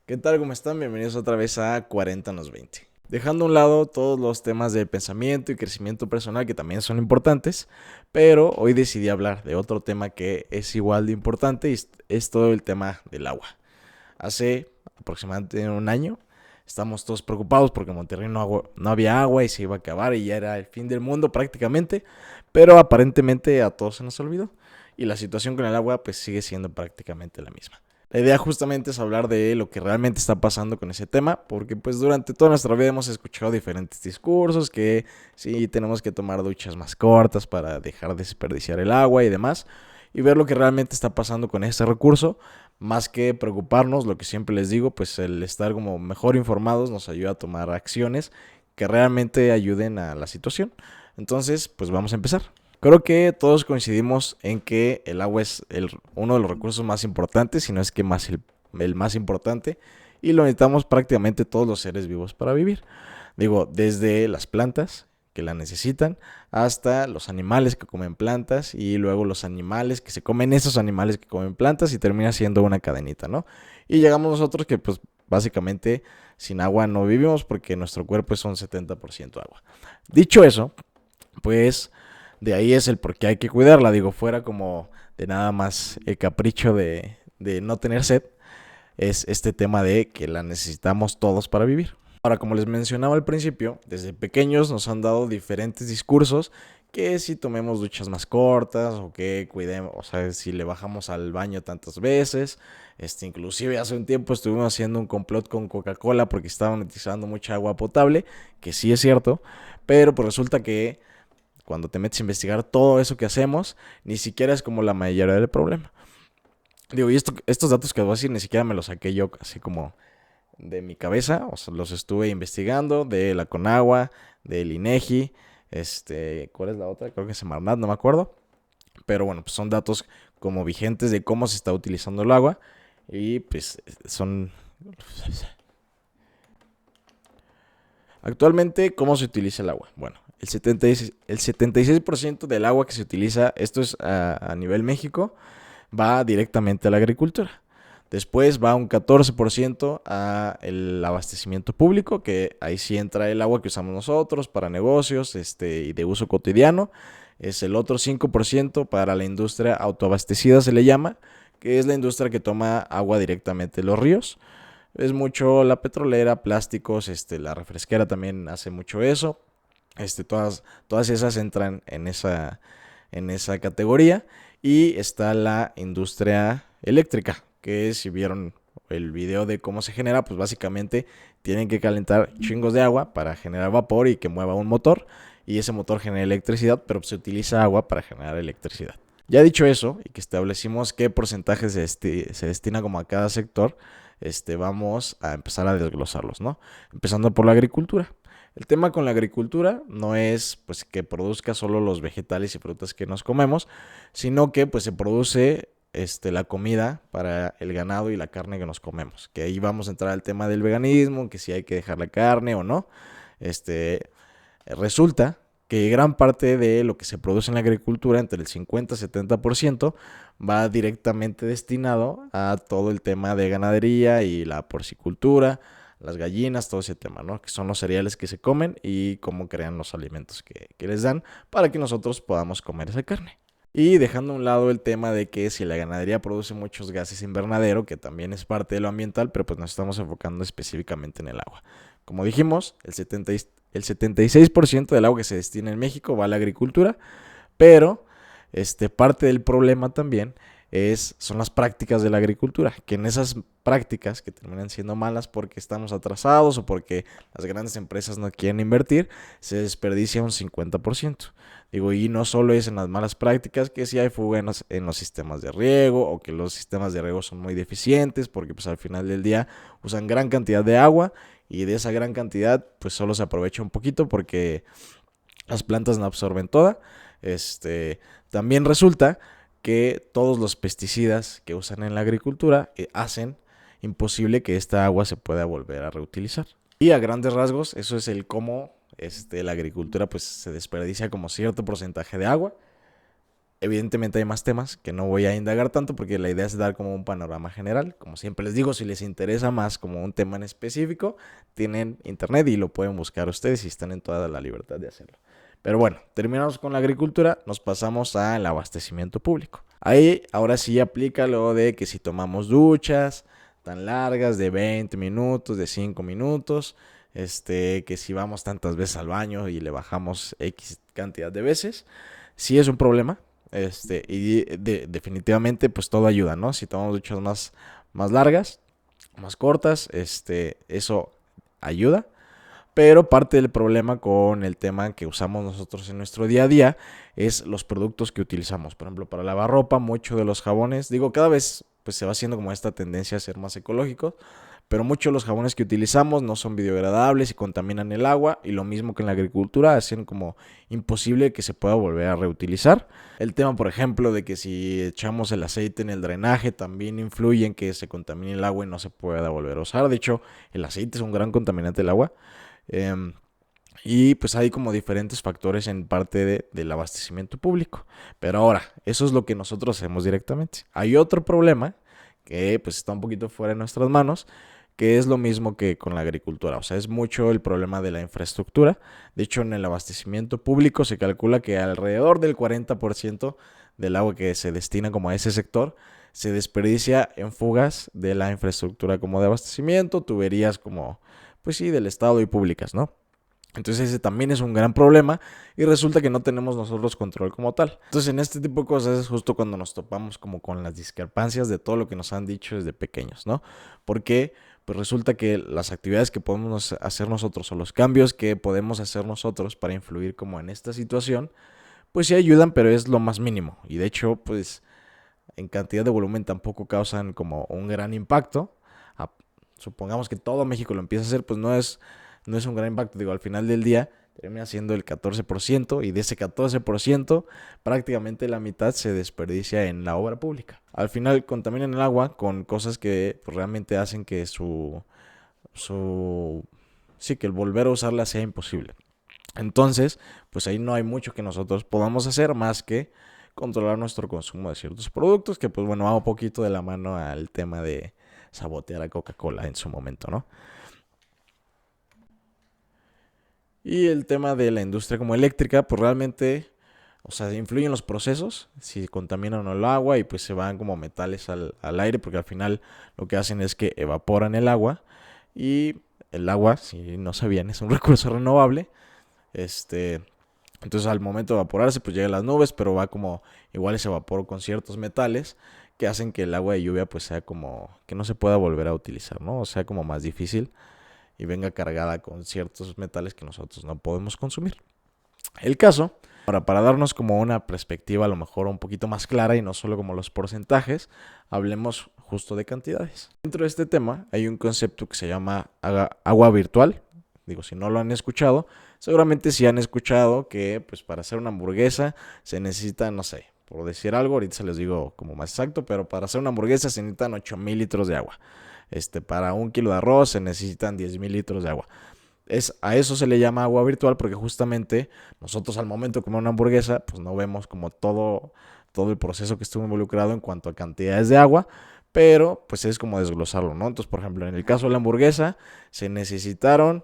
¿Qué tal? ¿Cómo están? Bienvenidos otra vez a 40 nos 20. Dejando a un lado todos los temas de pensamiento y crecimiento personal que también son importantes, pero hoy decidí hablar de otro tema que es igual de importante y es todo el tema del agua. Hace aproximadamente un año estamos todos preocupados porque en Monterrey no había agua y se iba a acabar y ya era el fin del mundo prácticamente, pero aparentemente a todos se nos olvidó y la situación con el agua pues sigue siendo prácticamente la misma. La idea justamente es hablar de lo que realmente está pasando con ese tema, porque pues durante toda nuestra vida hemos escuchado diferentes discursos que sí tenemos que tomar duchas más cortas para dejar de desperdiciar el agua y demás, y ver lo que realmente está pasando con ese recurso, más que preocuparnos, lo que siempre les digo, pues el estar como mejor informados nos ayuda a tomar acciones que realmente ayuden a la situación. Entonces, pues vamos a empezar. Creo que todos coincidimos en que el agua es uno de los recursos más importantes, si no es que más el más importante, y lo necesitamos prácticamente todos los seres vivos para vivir. Digo, desde las plantas que la necesitan hasta los animales que comen plantas y luego los animales que se comen esos animales que comen plantas y termina siendo una cadenita, ¿no? Y llegamos nosotros que pues básicamente sin agua no vivimos porque nuestro cuerpo es un 70% agua. Dicho eso, pues de ahí es el por qué hay que cuidarla. Digo, fuera como de nada más el capricho de no tener sed, es este tema de que la necesitamos todos para vivir. Ahora, como les mencionaba al principio, desde pequeños nos han dado diferentes discursos que si tomemos duchas más cortas o que cuidemos, o sea, si le bajamos al baño tantas veces. Inclusive hace un tiempo estuvimos haciendo un complot con Coca-Cola porque estaban utilizando mucha agua potable, que sí es cierto, pero pues resulta que cuando te metes a investigar todo eso que hacemos, ni siquiera es como la mayoría del problema. Digo, y estos datos que voy a decir ni siquiera me los saqué yo así como de mi cabeza, o sea, los estuve investigando de la Conagua, del INEGI, ¿cuál es la otra? Creo que es Semarnat, no me acuerdo. Pero bueno, pues son datos como vigentes de cómo se está utilizando el agua y pues son... Actualmente, ¿cómo se utiliza el agua? Bueno, el 76% del agua que se utiliza, esto es a nivel México, va directamente a la agricultura. Después va un 14% a el abastecimiento público, que ahí sí entra el agua que usamos nosotros para negocios y de uso cotidiano. Es el otro 5% para la industria autoabastecida, se le llama, que es la industria que toma agua directamente de los ríos. Es mucho la petrolera, plásticos, la refresquera también hace mucho eso. Todas esas entran en esa categoría. Y está la industria eléctrica, que si vieron el video de cómo se genera, pues básicamente tienen que calentar chingos de agua para generar vapor y que mueva un motor. Y ese motor genera electricidad, pero se utiliza agua para generar electricidad. Ya dicho eso, y que establecimos qué porcentaje se destina como a cada sector, vamos a empezar a desglosarlos, ¿no? Empezando por la agricultura. El tema con la agricultura no es pues que produzca solo los vegetales y frutas que nos comemos, sino que pues se produce la comida para el ganado y la carne que nos comemos. Que ahí vamos a entrar al tema del veganismo, que si hay que dejar la carne o no. Resulta que gran parte de lo que se produce en la agricultura, entre el 50 y 70%, va directamente destinado a todo el tema de ganadería y la porcicultura, las gallinas, todo ese tema, ¿no? Que son los cereales que se comen y cómo crean los alimentos que les dan para que nosotros podamos comer esa carne. Y dejando a un lado el tema de que si la ganadería produce muchos gases invernadero, que también es parte de lo ambiental, pero pues nos estamos enfocando específicamente en el agua. Como dijimos, el 76% del agua que se destina en México va a la agricultura, pero parte del problema también son las prácticas de la agricultura, que en esas prácticas que terminan siendo malas porque estamos atrasados o porque las grandes empresas no quieren invertir, se desperdicia un 50%. Digo, y no solo es en las malas prácticas, que si hay fuga en los sistemas de riego o que los sistemas de riego son muy deficientes porque pues al final del día usan gran cantidad de agua y de esa gran cantidad pues solo se aprovecha un poquito porque las plantas no absorben toda. También resulta que todos los pesticidas que usan en la agricultura hacen imposible que esta agua se pueda volver a reutilizar. Y a grandes rasgos, eso es el cómo la agricultura pues se desperdicia como cierto porcentaje de agua. Evidentemente hay más temas que no voy a indagar tanto porque la idea es dar como un panorama general. Como siempre les digo, si les interesa más como un tema en específico, tienen internet y lo pueden buscar ustedes y están en toda la libertad de hacerlo. Pero bueno, terminamos con la agricultura, nos pasamos al abastecimiento público. Ahí ahora sí aplica lo de que si tomamos duchas tan largas de 20 minutos, de 5 minutos, que si vamos tantas veces al baño y le bajamos X cantidad de veces, sí es un problema. Definitivamente pues todo ayuda, ¿no? Si tomamos duchas más largas, más cortas, eso ayuda. Pero parte del problema con el tema que usamos nosotros en nuestro día a día es los productos que utilizamos. Por ejemplo, para lavar ropa, muchos de los jabones, digo, cada vez pues se va haciendo como esta tendencia a ser más ecológicos, pero muchos de los jabones que utilizamos no son biodegradables y contaminan el agua, y lo mismo que en la agricultura, hacen como imposible que se pueda volver a reutilizar. El tema, por ejemplo, de que si echamos el aceite en el drenaje también influye en que se contamine el agua y no se pueda volver a usar. De hecho, el aceite es un gran contaminante del agua. Y pues hay como diferentes factores en parte del abastecimiento público. Pero ahora, eso es lo que nosotros hacemos directamente. Hay otro problema que pues está un poquito fuera de nuestras manos, que es lo mismo que con la agricultura. O sea, es mucho el problema de la infraestructura. De hecho, en el abastecimiento público se calcula que alrededor del 40% del agua que se destina como a ese sector se desperdicia en fugas de la infraestructura como de abastecimiento, tuberías como, pues sí, del Estado y públicas, ¿no? Entonces ese también es un gran problema y resulta que no tenemos nosotros control como tal. Entonces en este tipo de cosas es justo cuando nos topamos como con las discrepancias de todo lo que nos han dicho desde pequeños, ¿no? Porque pues resulta que las actividades que podemos hacer nosotros o los cambios que podemos hacer nosotros para influir como en esta situación, pues sí ayudan, pero es lo más mínimo. Y de hecho, pues en cantidad de volumen tampoco causan como un gran impacto. Supongamos que todo México lo empieza a hacer, pues no es un gran impacto. Digo, al final del día termina siendo el 14% y de ese 14% prácticamente la mitad se desperdicia en la obra pública. Al final contaminan el agua con cosas que pues, realmente hacen que sí, que el volver a usarla sea imposible. Entonces, pues ahí no hay mucho que nosotros podamos hacer más que controlar nuestro consumo de ciertos productos, que pues bueno, va un poquito de la mano al tema de sabotear a Coca-Cola en su momento, ¿no? Y el tema de la industria como eléctrica, pues realmente, o sea, influyen los procesos, si contaminan o no el agua y pues se van como metales al aire, porque al final lo que hacen es que evaporan el agua y el agua, si no sabían, es un recurso renovable. Este, entonces al momento de evaporarse, pues llegan las nubes, pero va como igual ese vapor con ciertos metales que hacen que el agua de lluvia pues sea como que no se pueda volver a utilizar, ¿no? O sea, como más difícil y venga cargada con ciertos metales que nosotros no podemos consumir. El caso, ahora para darnos como una perspectiva a lo mejor un poquito más clara y no solo como los porcentajes, hablemos justo de cantidades. Dentro de este tema hay un concepto que se llama agua virtual. Digo, si no lo han escuchado, seguramente sí han escuchado que pues para hacer una hamburguesa se necesita, no sé, por decir algo, ahorita se les digo como más exacto, pero para hacer una hamburguesa se necesitan 8,000 litros de agua. Para 1 kilo de arroz se necesitan 10,000 litros de agua. A eso se le llama agua virtual porque justamente nosotros al momento de comer una hamburguesa pues no vemos como todo el proceso que estuvo involucrado en cuanto a cantidades de agua, pero pues es como desglosarlo, ¿no? Entonces, por ejemplo, en el caso de la hamburguesa se necesitaron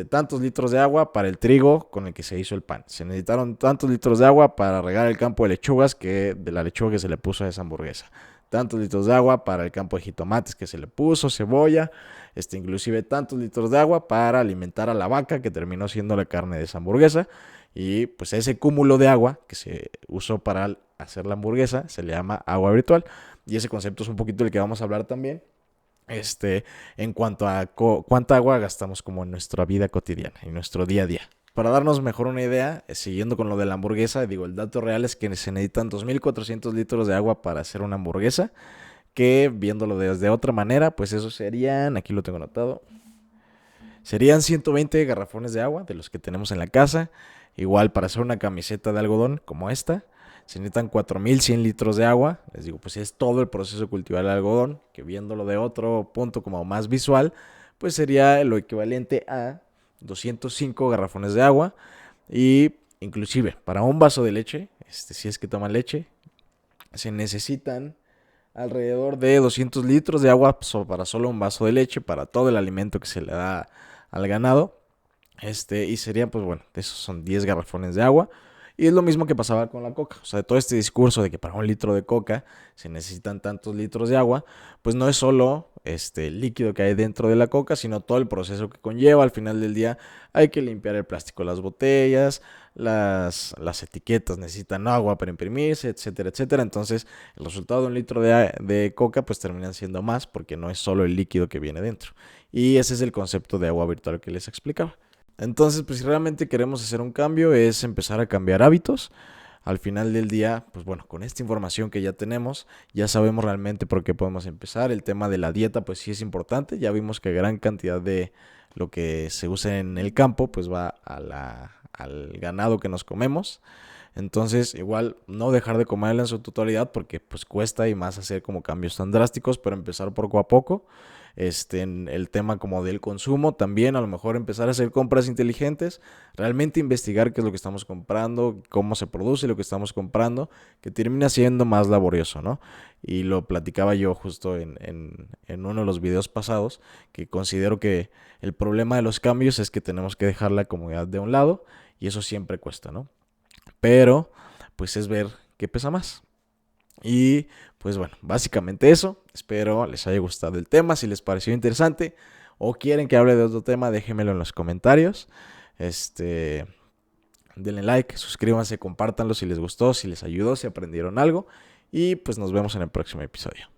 tantos litros de agua para el trigo con el que se hizo el pan. Se necesitaron tantos litros de agua para regar el campo de lechugas de la lechuga que se le puso a esa hamburguesa. Tantos litros de agua para el campo de jitomates que se le puso, cebolla, inclusive tantos litros de agua para alimentar a la vaca que terminó siendo la carne de esa hamburguesa. Y pues ese cúmulo de agua que se usó para hacer la hamburguesa se le llama agua virtual. Y ese concepto es un poquito el que vamos a hablar también en cuanto a cuánta agua gastamos como en nuestra vida cotidiana, en nuestro día a día. Para darnos mejor una idea, siguiendo con lo de la hamburguesa, digo, el dato real es que se necesitan 2,400 litros de agua para hacer una hamburguesa, que viéndolo desde otra manera, pues eso serían, aquí lo tengo anotado, serían 120 garrafones de agua de los que tenemos en la casa. Igual para hacer una camiseta de algodón como esta, se necesitan 4,100 litros de agua. Les digo, pues es todo el proceso de cultivar el algodón, que viéndolo de otro punto como más visual, pues sería lo equivalente a 205 garrafones de agua. Y inclusive para un vaso de leche, si es que toman leche, se necesitan alrededor de 200 litros de agua para solo un vaso de leche, para todo el alimento que se le da al ganado. Y serían, pues bueno, esos son 10 garrafones de agua. Y es lo mismo que pasaba con la coca. O sea, todo este discurso de que para un litro de coca se necesitan tantos litros de agua, pues no es solo el líquido que hay dentro de la coca, sino todo el proceso que conlleva. Al final del día hay que limpiar el plástico de las botellas, las etiquetas necesitan agua para imprimirse, etcétera, etcétera. Entonces, el resultado de un litro de coca pues termina siendo más porque no es solo el líquido que viene dentro. Y ese es el concepto de agua virtual que les explicaba. Entonces, pues si realmente queremos hacer un cambio es empezar a cambiar hábitos. Al final del día, pues bueno, con esta información que ya tenemos, ya sabemos realmente por qué podemos empezar. El tema de la dieta, pues sí es importante. Ya vimos que gran cantidad de lo que se usa en el campo, pues va al ganado que nos comemos. Entonces, igual no dejar de comerla en su totalidad porque pues cuesta y más hacer como cambios tan drásticos, pero empezar poco a poco. En el tema como del consumo, también a lo mejor empezar a hacer compras inteligentes, realmente investigar qué es lo que estamos comprando, cómo se produce lo que estamos comprando, que termina siendo más laborioso, ¿no? Y lo platicaba yo justo en uno de los videos pasados, que considero que el problema de los cambios es que tenemos que dejar la comodidad de un lado y eso siempre cuesta, ¿no? Pero pues es ver qué pesa más. Y pues bueno, básicamente eso. Espero les haya gustado el tema. Si les pareció interesante o quieren que hable de otro tema, déjenmelo en los comentarios. Denle like, suscríbanse, compártanlo si les gustó, si les ayudó, si aprendieron algo. Y pues nos vemos en el próximo episodio.